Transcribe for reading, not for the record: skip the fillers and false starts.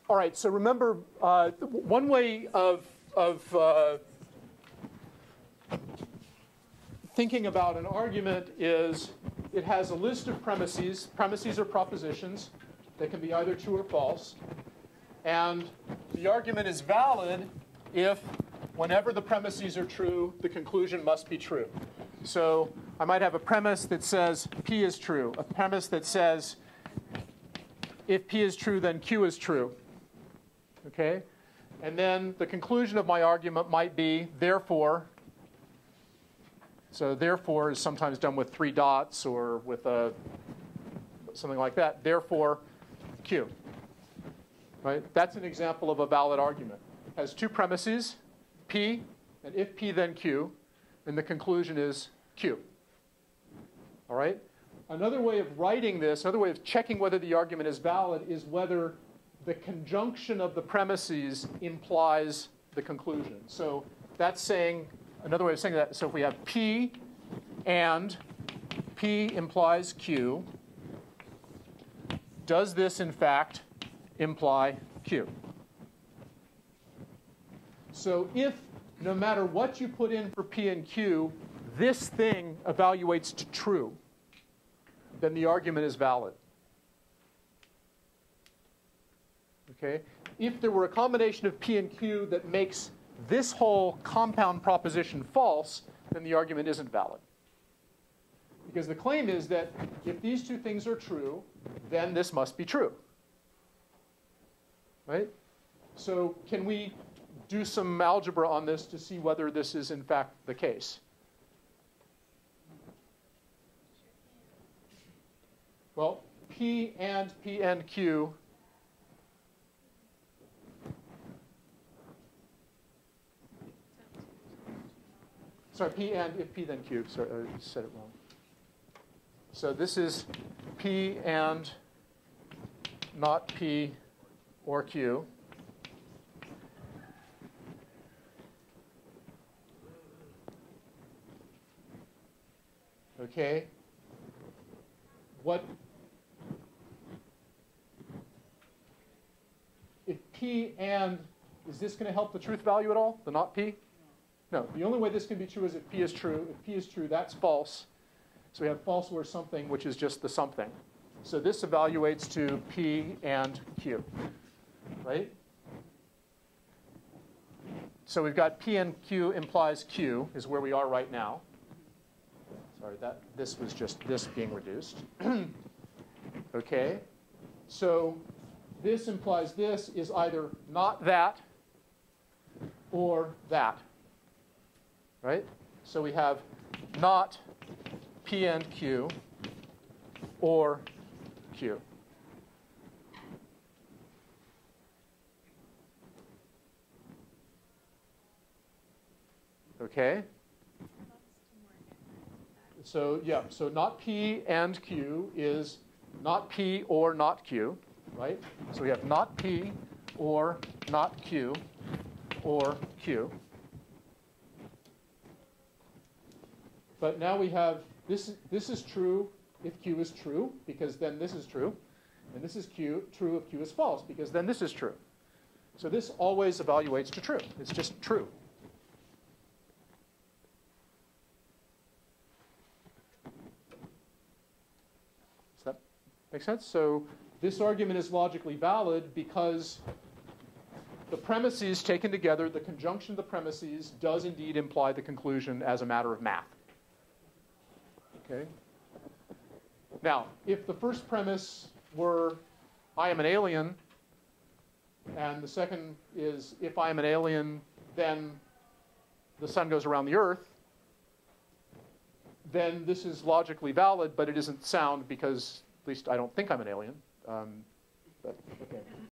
All right, so remember, one way of thinking about an argument is it has a list of premises. Premises are propositions. They can be either true or false. And the argument is valid if, whenever the premises are true, the conclusion must be true. So I might have a premise that says P is true, a premise that says if P is true, then Q is true. Okay? And then the conclusion of my argument might be therefore. So therefore is sometimes done with 3 dots or with something like that. Therefore, Q. Right? That's an example of a valid argument. It has 2 premises, P, and if P, then Q. And the conclusion is Q. All right? Another way of writing this, another way of checking whether the argument is valid is whether the conjunction of the premises implies the conclusion. So that's saying, another way of saying that, so if we have P and P implies Q, does this in fact imply Q? So if no matter what you put in for P and Q, this thing evaluates to true, then the argument is valid. Okay? If there were a combination of P and Q that makes this whole compound proposition false, then the argument isn't valid. Because the claim is that if these 2 things are true, then this must be true. Right? So can we do some algebra on this to see whether this is in fact the case? Well, P and Q. Sorry, P and if P then Q. Sorry, I said it wrong. So this is P and not P or Q. Okay. What if P and, is this going to help the truth value at all, the not P? No, the only way this can be true is if P is true. If P is true, that's false. So we have false or something, which is just the something. So this evaluates to P and Q, right? So we've got P and Q implies Q is where we are right now. Sorry, this was just this being reduced. Okay, so this implies this is either not that or that. Right? So we have not P and Q or Q. Okay? So yeah, so not P and Q is not P or not Q, right? So we have not P or not Q or Q. But now we have, this is true if Q is true, because then this is true. And this is true if Q is false, because then this is true. So this always evaluates to true. It's just true. Does that make sense? So this argument is logically valid because the premises taken together, the conjunction of the premises, does indeed imply the conclusion as a matter of math. Okay. Now, if the first premise were I am an alien, and the second is if I am an alien, then the sun goes around the earth, then this is logically valid, but it isn't sound because, at least I don't think I'm an alien. But, okay.